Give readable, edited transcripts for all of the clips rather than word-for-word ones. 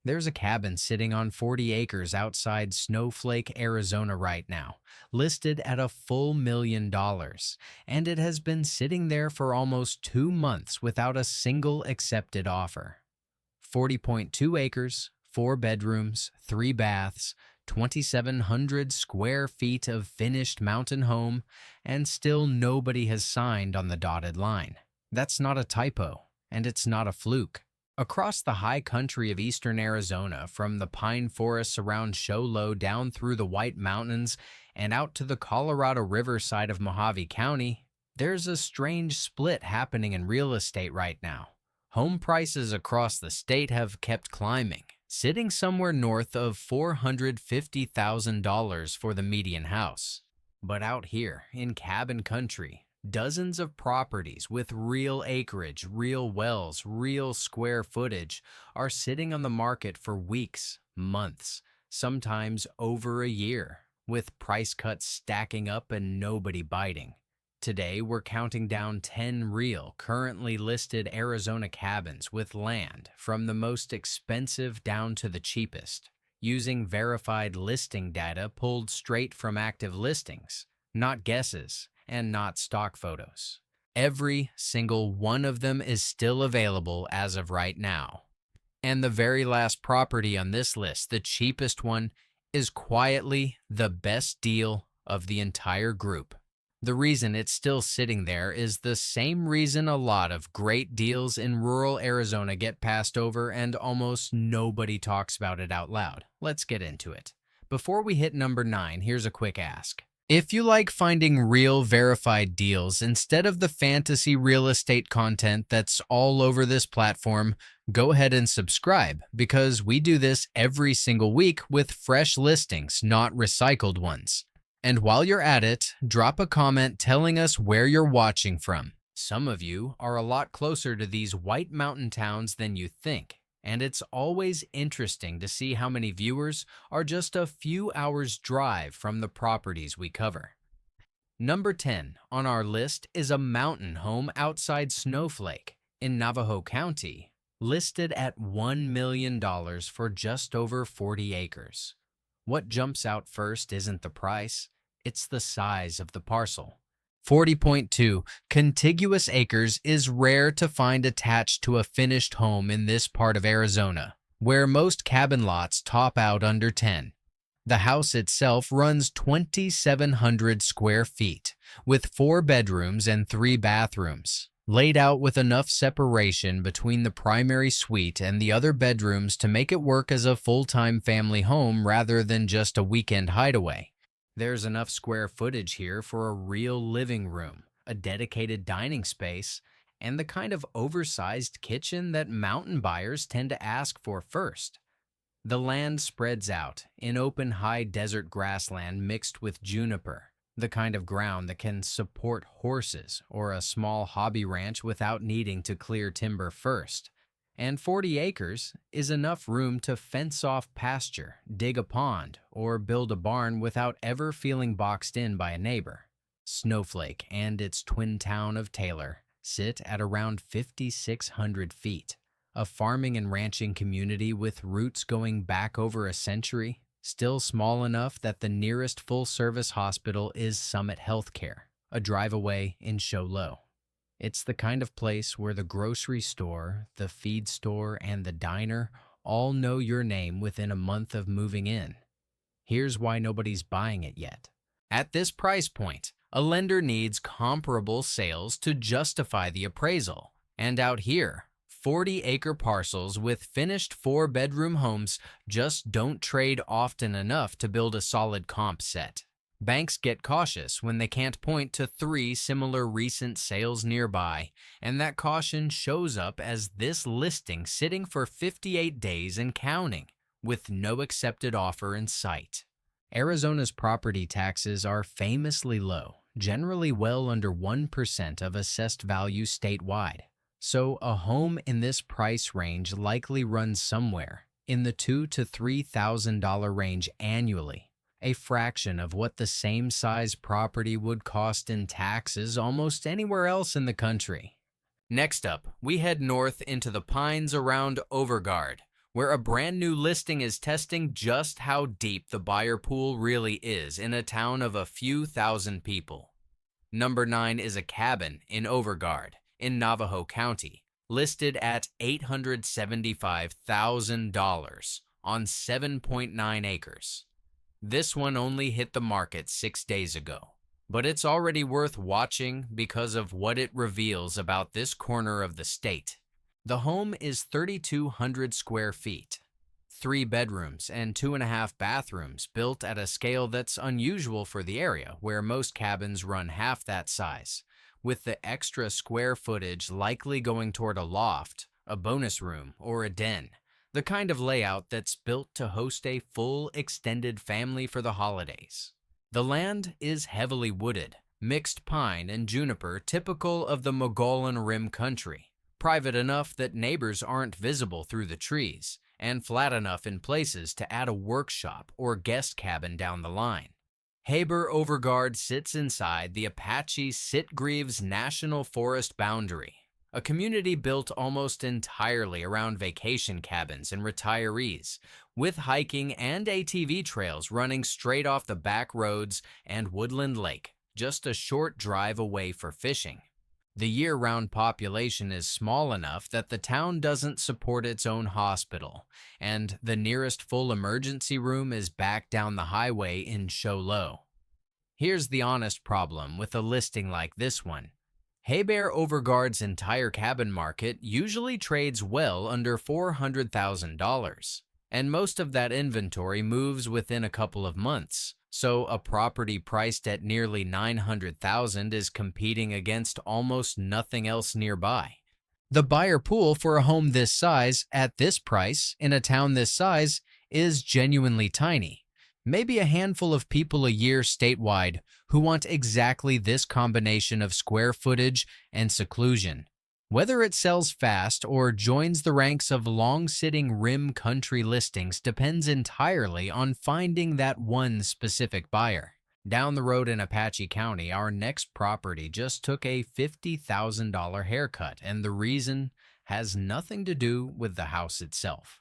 There's a cabin sitting on 40 acres outside Snowflake, Arizona right now, listed at a full $1 million, and it has been sitting there for almost 2 months without a single accepted offer. 40.2 acres, 4 bedrooms, 3 baths, 2,700 square feet of finished mountain home, and still nobody has signed on the dotted line. That's not a typo, and it's not a fluke. Across the high country of eastern Arizona, from the pine forests around Show Low down through the White Mountains and out to the Colorado River side of Mojave County, there's a strange split happening in real estate right now. Home prices across the state have kept climbing, sitting somewhere north of $450,000 for the median house. But out here, in cabin country, dozens of properties with real acreage, real wells, real square footage are sitting on the market for weeks, months, sometimes over a year, with price cuts stacking up and nobody biting. Today, we're counting down 10 real, currently listed Arizona cabins with land from the most expensive down to the cheapest, using verified listing data pulled straight from active listings, not guesses and not stock photos. Every single one of them is still available as of right now. And the very last property on this list, the cheapest one, is quietly the best deal of the entire group. The reason it's still sitting there is the same reason a lot of great deals in rural Arizona get passed over and almost nobody talks about it out loud. Let's get into it. Before we hit number 9, here's a quick ask. If you like finding real verified deals instead of the fantasy real estate content that's all over this platform, go ahead and subscribe, because we do this every single week with fresh listings, not recycled ones. And while you're at it, drop a comment telling us where you're watching from. Some of you are a lot closer to these White Mountain towns than you think, and it's always interesting to see how many viewers are just a few hours' drive from the properties we cover. Number 10 on our list is a mountain home outside Snowflake in Navajo County, listed at $1 million for just over 40 acres. What jumps out first isn't the price, it's the size of the parcel. 40.2 contiguous acres is rare to find attached to a finished home in this part of Arizona, where most cabin lots top out under 10. The house itself runs 2,700 square feet, with 4 bedrooms and 3 bathrooms, laid out with enough separation between the primary suite and the other bedrooms to make it work as a full-time family home rather than just a weekend hideaway. There's enough square footage here for a real living room, a dedicated dining space, and the kind of oversized kitchen that mountain buyers tend to ask for first. The land spreads out in open high desert grassland mixed with juniper, the kind of ground that can support horses or a small hobby ranch without needing to clear timber first. And 40 acres is enough room to fence off pasture, dig a pond, or build a barn without ever feeling boxed in by a neighbor. Snowflake and its twin town of Taylor sit at around 5,600 feet, a farming and ranching community with roots going back over a century, still small enough that the nearest full-service hospital is Summit Healthcare, a drive away in Show Low. It's the kind of place where the grocery store, the feed store, and the diner all know your name within a month of moving in. Here's why nobody's buying it yet. At this price point, a lender needs comparable sales to justify the appraisal. And out here, 40-acre parcels with finished 4-bedroom homes just don't trade often enough to build a solid comp set. Banks get cautious when they can't point to 3 similar recent sales nearby, and that caution shows up as this listing sitting for 58 days and counting, with no accepted offer in sight. Arizona's property taxes are famously low, generally well under 1% of assessed value statewide. So a home in this price range likely runs somewhere in the $2,000 to $3,000 range annually, a fraction of what the same size property would cost in taxes almost anywhere else in the country. Next up, we head north into the pines around Overgard, where a brand new listing is testing just how deep the buyer pool really is in a town of a few thousand people. Number 9 is a cabin in Overgard in Navajo County, listed at $875,000 on 7.9 acres. This one only hit the market 6 days ago, but it's already worth watching because of what it reveals about this corner of the state. The home is 3,200 square feet, 3 bedrooms and 2.5 bathrooms, built at a scale that's unusual for the area, where most cabins run half that size, with the extra square footage likely going toward a loft, a bonus room, or a den, the kind of layout that's built to host a full extended family for the holidays. The land is heavily wooded, mixed pine and juniper, typical of the Mogollon Rim country, private enough that neighbors aren't visible through the trees, and flat enough in places to add a workshop or guest cabin down the line. Overgard sits inside the Apache Sitgreaves National Forest boundary, a community built almost entirely around vacation cabins and retirees, with hiking and ATV trails running straight off the back roads and Woodland Lake, just a short drive away for fishing. The year-round population is small enough that the town doesn't support its own hospital, and the nearest full emergency room is back down the highway in Show Low. Here's the honest problem with a listing like this one. Overgard's entire cabin market usually trades well under $400,000, and most of that inventory moves within a couple of months. So a property priced at nearly $900,000 is competing against almost nothing else nearby. The buyer pool for a home this size, at this price, in a town this size, is genuinely tiny. Maybe a handful of people a year statewide who want exactly this combination of square footage and seclusion. Whether it sells fast or joins the ranks of long-sitting rim country listings depends entirely on finding that one specific buyer. Down the road in Apache County, our next property just took a $50,000 haircut, and the reason has nothing to do with the house itself.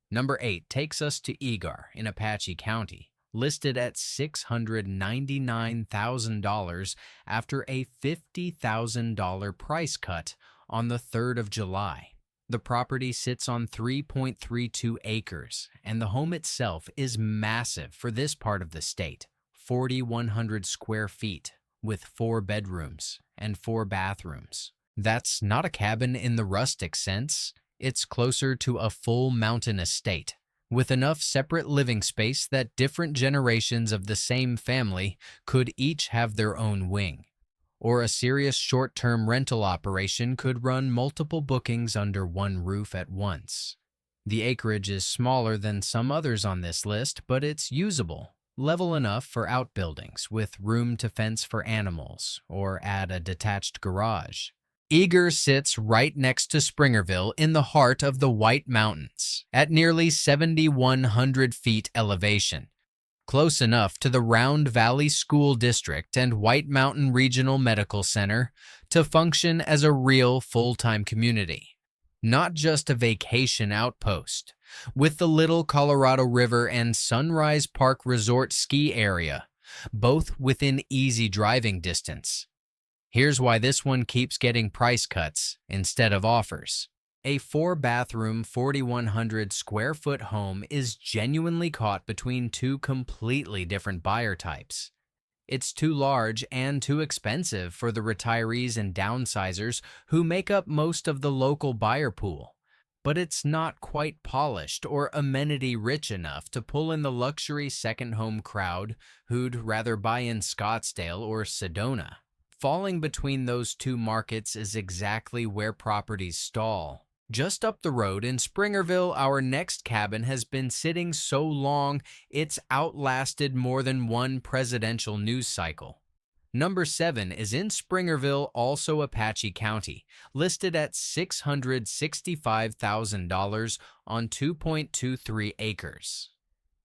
Number 8 takes us to Eagar in Apache County, listed at $699,000 after a $50,000 price cut on the 3rd of July. The property sits on 3.32 acres, and the home itself is massive for this part of the state, 4,100 square feet, with 4 bedrooms and 4 bathrooms. That's not a cabin in the rustic sense. It's closer to a full mountain estate, with enough separate living space that different generations of the same family could each have their own wing. Or a serious short-term rental operation could run multiple bookings under one roof at once. The acreage is smaller than some others on this list, but it's usable, level enough for outbuildings, with room to fence for animals, or add a detached garage. Eagar sits right next to Springerville in the heart of the White Mountains, at nearly 7,100 feet elevation, close enough to the Round Valley School District and White Mountain Regional Medical Center to function as a real full-time community, not just a vacation outpost, with the Little Colorado River and Sunrise Park Resort ski area, both within easy driving distance. Here's why this one keeps getting price cuts instead of offers. A 4-bathroom, 4,100 square foot home is genuinely caught between 2 completely different buyer types. It's too large and too expensive for the retirees and downsizers who make up most of the local buyer pool, but it's not quite polished or amenity-rich enough to pull in the luxury second home crowd who'd rather buy in Scottsdale or Sedona. Falling between those two markets is exactly where properties stall. Just up the road in Springerville, our next cabin has been sitting so long it's outlasted more than one presidential news cycle. Number 7 is in Springerville, also Apache County, listed at $665,000 on 2.23 acres.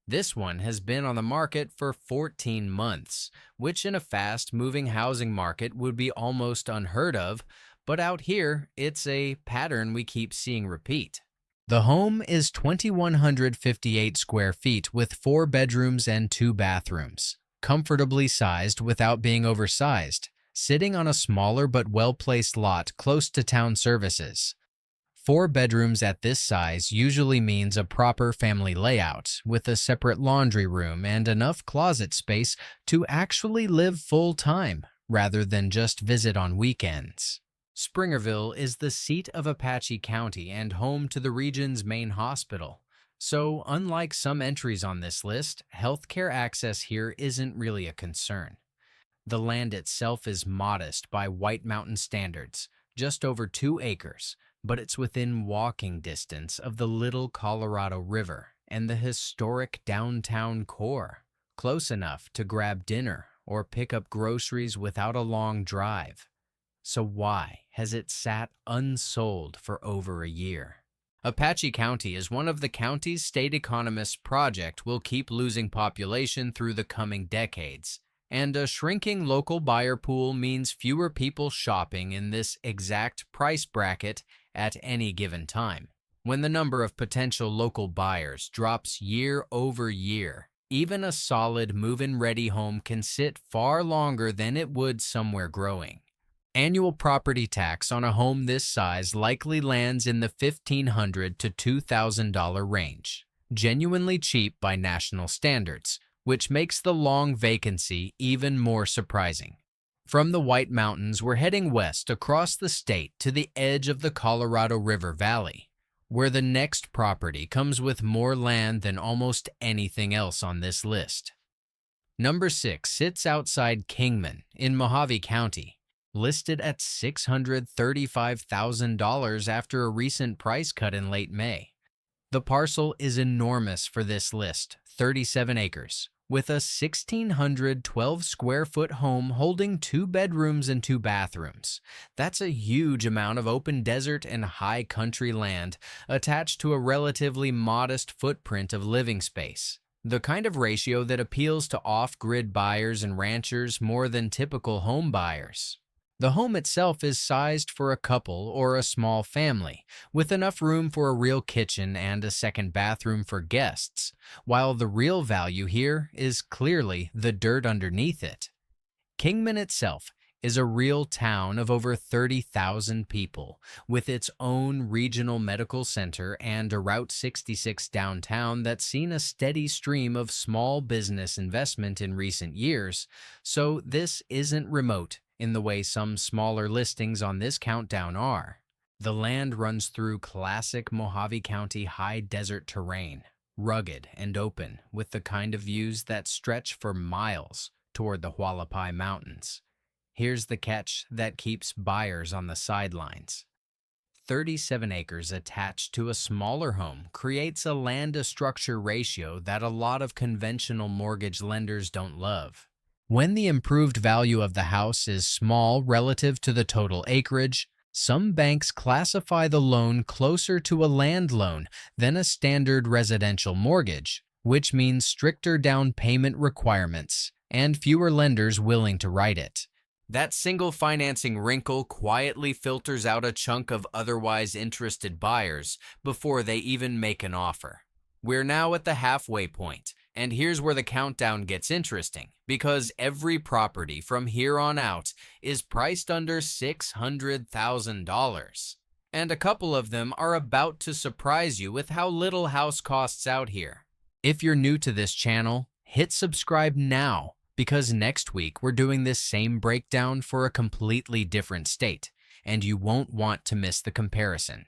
This one has been on the market for 14 months, which in a fast-moving housing market would be almost unheard of, but out here, it's a pattern we keep seeing repeat. The home is 2,158 square feet with 4 bedrooms and 2 bathrooms, comfortably sized without being oversized, sitting on a smaller but well-placed lot close to town services. 4 bedrooms at this size usually means a proper family layout with a separate laundry room and enough closet space to actually live full-time rather than just visit on weekends. Springerville is the seat of Apache County and home to the region's main hospital. So, unlike some entries on this list, healthcare access here isn't really a concern. The land itself is modest by White Mountain standards, just over 2 acres, but it's within walking distance of the Little Colorado River and the historic downtown core, close enough to grab dinner or pick up groceries without a long drive. So why has it sat unsold for over a year? Apache County is one of the counties state economists project will keep losing population through the coming decades, and a shrinking local buyer pool means fewer people shopping in this exact price bracket at any given time. When the number of potential local buyers drops year over year, even a solid move-in ready home can sit far longer than it would somewhere growing. Annual property tax on a home this size likely lands in the $1,500 to $2,000 range, genuinely cheap by national standards, which makes the long vacancy even more surprising. From the White Mountains, we're heading west across the state to the edge of the Colorado River Valley, where the next property comes with more land than almost anything else on this list. Number 6 sits outside Kingman in Mojave County, listed at $635,000 after a recent price cut in late May. The parcel is enormous for this list, 37 acres, with a 1,612 square foot home holding 2 bedrooms and 2 bathrooms. That's a huge amount of open desert and high country land attached to a relatively modest footprint of living space. The kind of ratio that appeals to off-grid buyers and ranchers more than typical home buyers. The home itself is sized for a couple or a small family, with enough room for a real kitchen and a second bathroom for guests, while the real value here is clearly the dirt underneath it. Kingman itself is a real town of over 30,000 people, with its own regional medical center and a Route 66 downtown that's seen a steady stream of small business investment in recent years, so this isn't remote in the way some smaller listings on this countdown are. The land runs through classic Mojave County high desert terrain, rugged and open, with the kind of views that stretch for miles toward the Hualapai Mountains. Here's the catch that keeps buyers on the sidelines. 37 acres attached to a smaller home creates a land-to-structure ratio that a lot of conventional mortgage lenders don't love. When the improved value of the house is small relative to the total acreage, some banks classify the loan closer to a land loan than a standard residential mortgage, which means stricter down payment requirements and fewer lenders willing to write it. That single financing wrinkle quietly filters out a chunk of otherwise interested buyers before they even make an offer. We're now at the halfway point, and here's where the countdown gets interesting, because every property from here on out is priced under $600,000. And a couple of them are about to surprise you with how little house costs out here. If you're new to this channel, hit subscribe now, because next week we're doing this same breakdown for a completely different state, and you won't want to miss the comparison.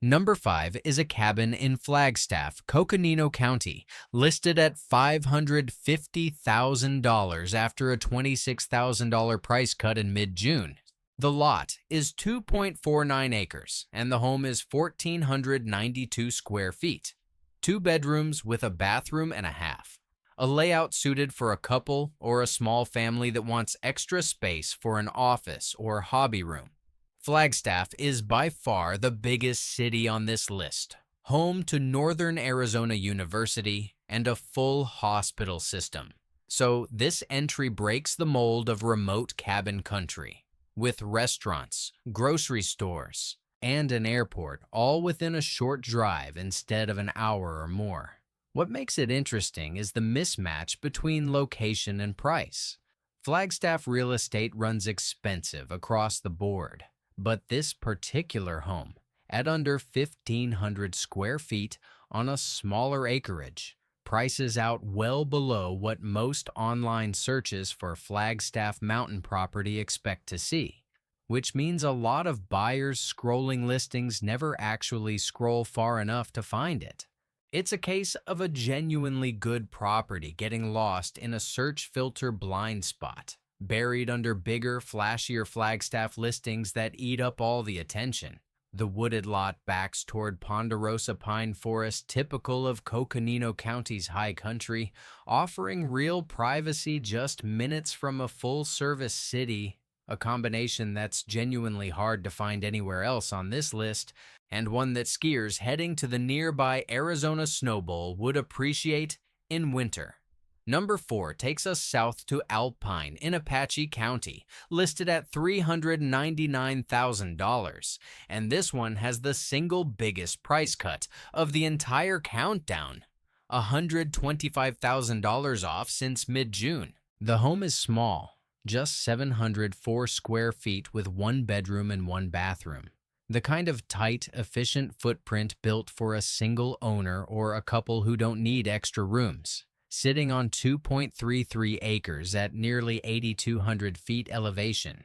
Number 5 is a cabin in Flagstaff, Coconino County, listed at $550,000 after a $26,000 price cut in mid-June. The lot is 2.49 acres, and the home is 1,492 square feet. 2 bedrooms with a bathroom and a half. A layout suited for a couple or a small family that wants extra space for an office or hobby room. Flagstaff is by far the biggest city on this list, home to Northern Arizona University and a full hospital system. So this entry breaks the mold of remote cabin country, with restaurants, grocery stores, and an airport, all within a short drive instead of an hour or more. What makes it interesting is the mismatch between location and price. Flagstaff real estate runs expensive across the board, but this particular home, at under 1,500 square feet on a smaller acreage, prices out well below what most online searches for Flagstaff mountain property expect to see, which means a lot of buyers scrolling listings never actually scroll far enough to find it. It's a case of a genuinely good property getting lost in a search filter blind spot, buried under bigger, flashier Flagstaff listings that eat up all the attention. The wooded lot backs toward ponderosa pine forest typical of Coconino County's high country, offering real privacy just minutes from a full-service city, a combination that's genuinely hard to find anywhere else on this list, and one that skiers heading to the nearby Arizona Snow Bowl would appreciate in winter. Number 4 takes us south to Alpine in Apache County, listed at $399,000, and this one has the single biggest price cut of the entire countdown, $125,000 off since mid-June. The home is small, just 704 square feet with 1 bedroom and 1 bathroom. The kind of tight, efficient footprint built for a single owner or a couple who don't need extra rooms. Sitting on 2.33 acres at nearly 8,200 feet elevation,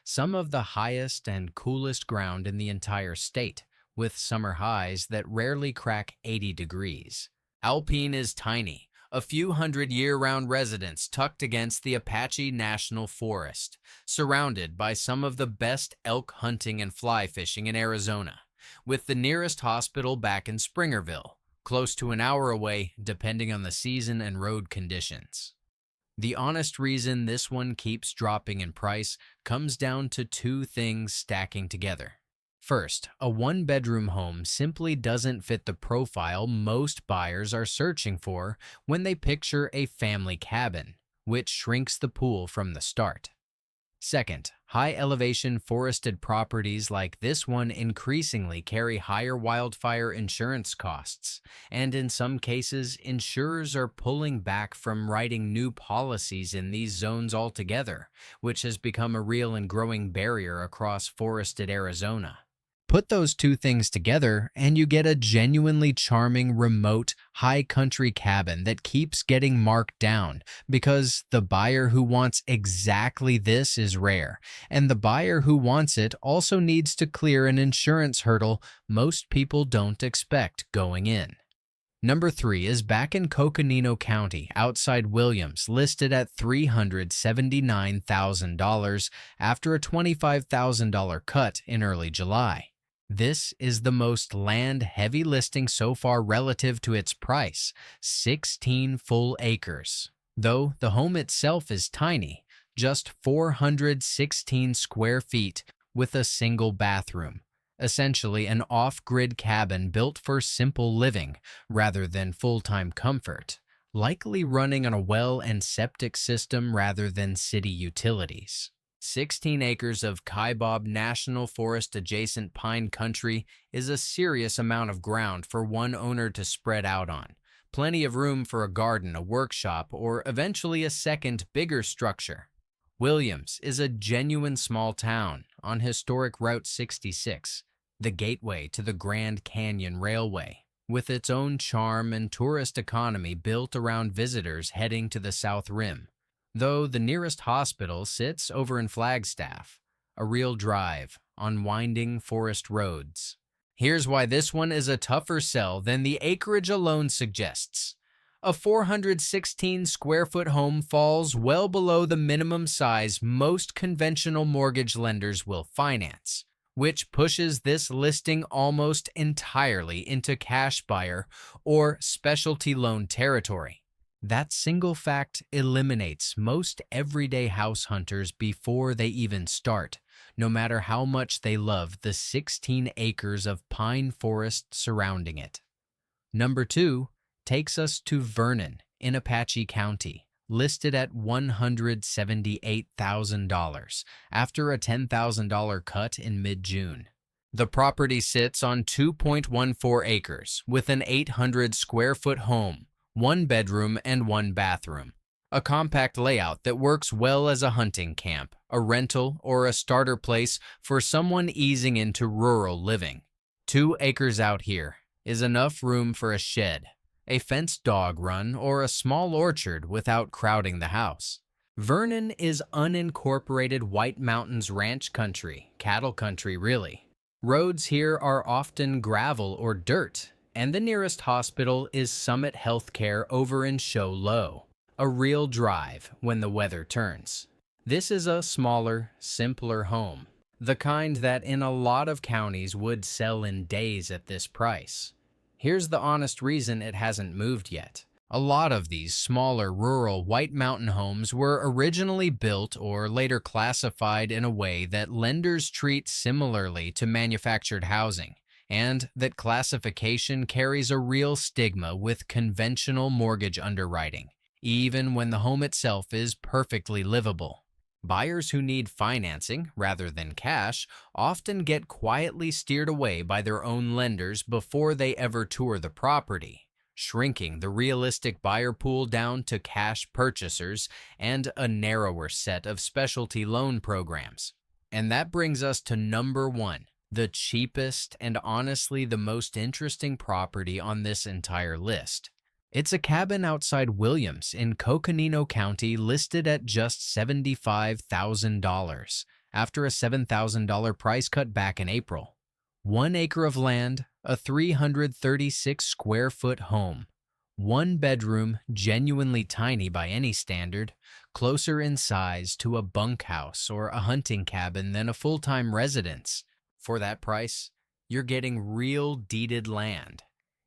some of the highest and coolest ground in the entire state, with summer highs that rarely crack 80 degrees. Alpine is tiny, a few hundred year-round residents tucked against the Apache National Forest, surrounded by some of the best elk hunting and fly fishing in Arizona, with the nearest hospital back in Springerville, close to an hour away depending on the season and road conditions. The honest reason this one keeps dropping in price comes down to 2 things stacking together. First, a 1-bedroom home simply doesn't fit the profile most buyers are searching for when they picture a family cabin, which shrinks the pool from the start. Second, high-elevation forested properties like this one increasingly carry higher wildfire insurance costs, and in some cases, insurers are pulling back from writing new policies in these zones altogether, which has become a real and growing barrier across forested Arizona. Put those 2 things together, and you get a genuinely charming, remote, high-country cabin that keeps getting marked down because the buyer who wants exactly this is rare, and the buyer who wants it also needs to clear an insurance hurdle most people don't expect going in. Number 3 is back in Coconino County, outside Williams, listed at $379,000 after a $25,000 cut in early July. This is the most land-heavy listing so far relative to its price, 16 full acres. Though the home itself is tiny, just 416 square feet with a single bathroom, essentially an off-grid cabin built for simple living rather than full-time comfort, likely running on a well and septic system rather than city utilities. 16 acres of Kaibab National Forest adjacent pine country is a serious amount of ground for one owner to spread out on. Plenty of room for a garden, a workshop, or eventually a second, bigger structure. Williams is a genuine small town on historic Route 66, the gateway to the Grand Canyon Railway, with its own charm and tourist economy built around visitors heading to the South Rim. Though the nearest hospital sits over in Flagstaff, a real drive on winding forest roads. Here's why this one is a tougher sell than the acreage alone suggests. A 416 square foot home falls well below the minimum size most conventional mortgage lenders will finance, which pushes this listing almost entirely into cash buyer or specialty loan territory. That single fact eliminates most everyday house hunters before they even start, no matter how much they love the 16 acres of pine forest surrounding it. Number 2 takes us to Vernon in Apache County, listed at $178,000 after a $10,000 cut in mid-June. The property sits on 2.14 acres with an 800 square foot home, one bedroom and one bathroom. A compact layout that works well as a hunting camp, a rental, or a starter place for someone easing into rural living. 2 acres out here is enough room for a shed, a fenced dog run, or a small orchard without crowding the house. Vernon is unincorporated White Mountains ranch country, cattle country really. Roads here are often gravel or dirt, and the nearest hospital is Summit Healthcare over in Show Low, a real drive when the weather turns. This is a smaller, simpler home, the kind that in a lot of counties would sell in days at this price. Here's the honest reason it hasn't moved yet. A lot of these smaller rural White Mountain homes were originally built or later classified in a way that lenders treat similarly to manufactured housing, and that classification carries a real stigma with conventional mortgage underwriting, even when the home itself is perfectly livable. Buyers who need financing rather than cash often get quietly steered away by their own lenders before they ever tour the property, shrinking the realistic buyer pool down to cash purchasers and a narrower set of specialty loan programs. And that brings us to number 1, the cheapest and honestly the most interesting property on this entire list. It's a cabin outside Williams in Coconino County listed at just $75,000 after a $7,000 price cut back in April. 1 acre of land, a 336 square foot home, 1 bedroom, genuinely tiny by any standard, closer in size to a bunkhouse or a hunting cabin than a full-time residence. For that price, you're getting real deeded land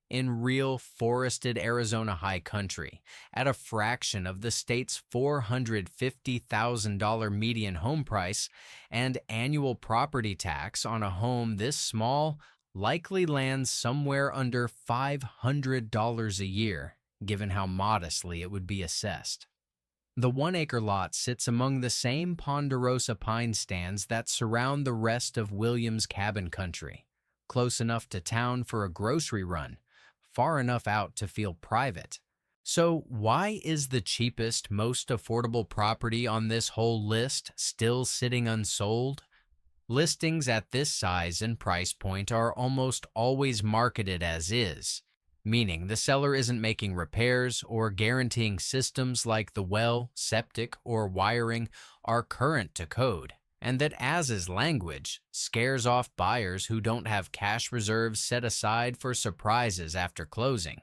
in real forested Arizona high country at a fraction of the state's $450,000 median home price, and annual property tax on a home this small likely lands somewhere under $500 a year, given how modestly it would be assessed. The 1 acre lot sits among the same ponderosa pine stands that surround the rest of Williams cabin country, close enough to town for a grocery run, far enough out to feel private. So why is the cheapest, most affordable property on this whole list still sitting unsold? Listings at this size and price point are almost always marketed as is, meaning the seller isn't making repairs or guaranteeing systems like the well, septic, or wiring are current to code, and that as-is language scares off buyers who don't have cash reserves set aside for surprises after closing.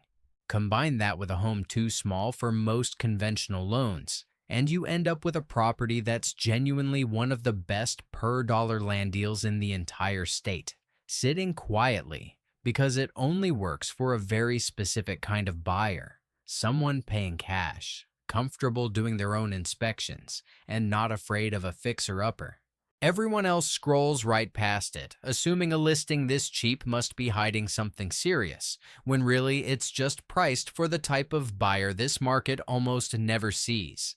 Combine that with a home too small for most conventional loans, and you end up with a property that's genuinely one of the best per-dollar land deals in the entire state, sitting quietly because it only works for a very specific kind of buyer, someone paying cash, comfortable doing their own inspections, and not afraid of a fixer-upper. Everyone else scrolls right past it, assuming a listing this cheap must be hiding something serious, when really it's just priced for the type of buyer this market almost never sees.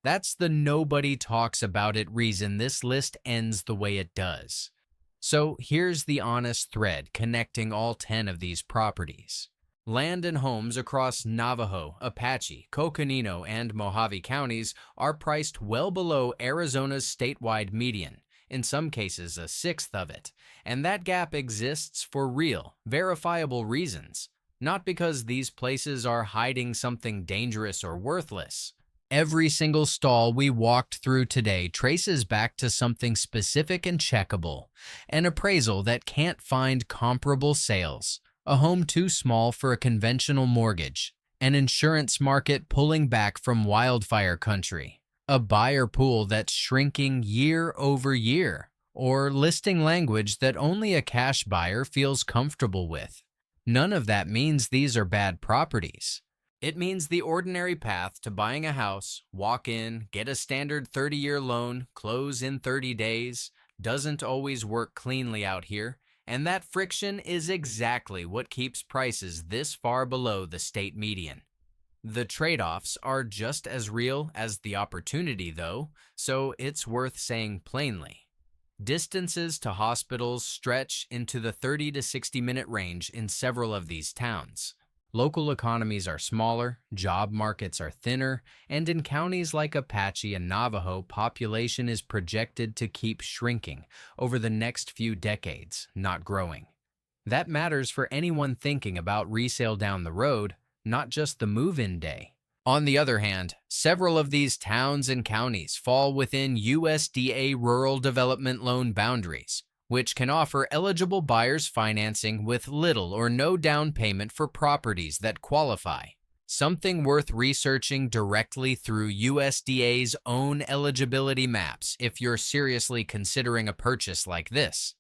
That's the nobody talks about it reason this list ends the way it does. So here's the honest thread connecting all 10 of these properties. Land and homes across Navajo, Apache, Coconino, and Mojave counties are priced well below Arizona's statewide median, in some cases a sixth of it, and that gap exists for real, verifiable reasons, not because these places are hiding something dangerous or worthless. Every single stall we walked through today traces back to something specific and checkable, an appraisal that can't find comparable sales, a home too small for a conventional mortgage, an insurance market pulling back from wildfire country, a buyer pool that's shrinking year over year, or listing language that only a cash buyer feels comfortable with. None of that means these are bad properties. It means the ordinary path to buying a house, walk in, get a standard 30-year loan, close in 30 days, doesn't always work cleanly out here, and that friction is exactly what keeps prices this far below the state median. The trade-offs are just as real as the opportunity, though, so it's worth saying plainly. Distances to hospitals stretch into the 30 to 60-minute range in several of these towns. Local economies are smaller, job markets are thinner, and in counties like Apache and Navajo, population is projected to keep shrinking over the next few decades, not growing. That matters for anyone thinking about resale down the road, not just the move-in day. On the other hand, several of these towns and counties fall within USDA rural development loan boundaries, which can offer eligible buyers financing with little or no down payment for properties that qualify. Something worth researching directly through USDA's own eligibility maps if you're seriously considering a purchase like this.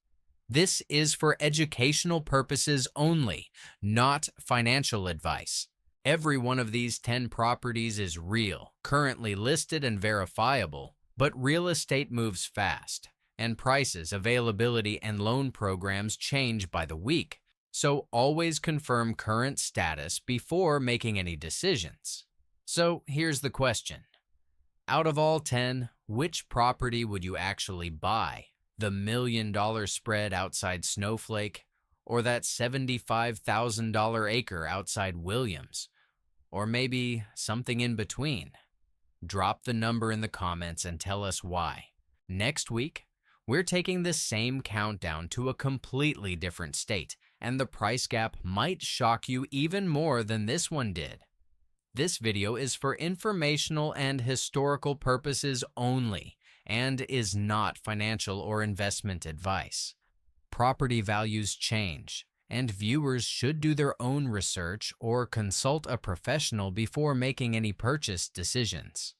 This is for educational purposes only, not financial advice. Every one of these 10 properties is real, currently listed and verifiable, but real estate moves fast, and prices, availability, and loan programs change by the week, so always confirm current status before making any decisions. So here's the question. Out of all 10, which property would you actually buy? The $1 million spread outside Snowflake, or that $75,000 acre outside Williams? Or maybe something in between? Drop the number in the comments and tell us why. Next week, we're taking this same countdown to a completely different state, and the price gap might shock you even more than this one did. This video is for informational and historical purposes only, and is not financial or investment advice. Property values change, and viewers should do their own research or consult a professional before making any purchase decisions.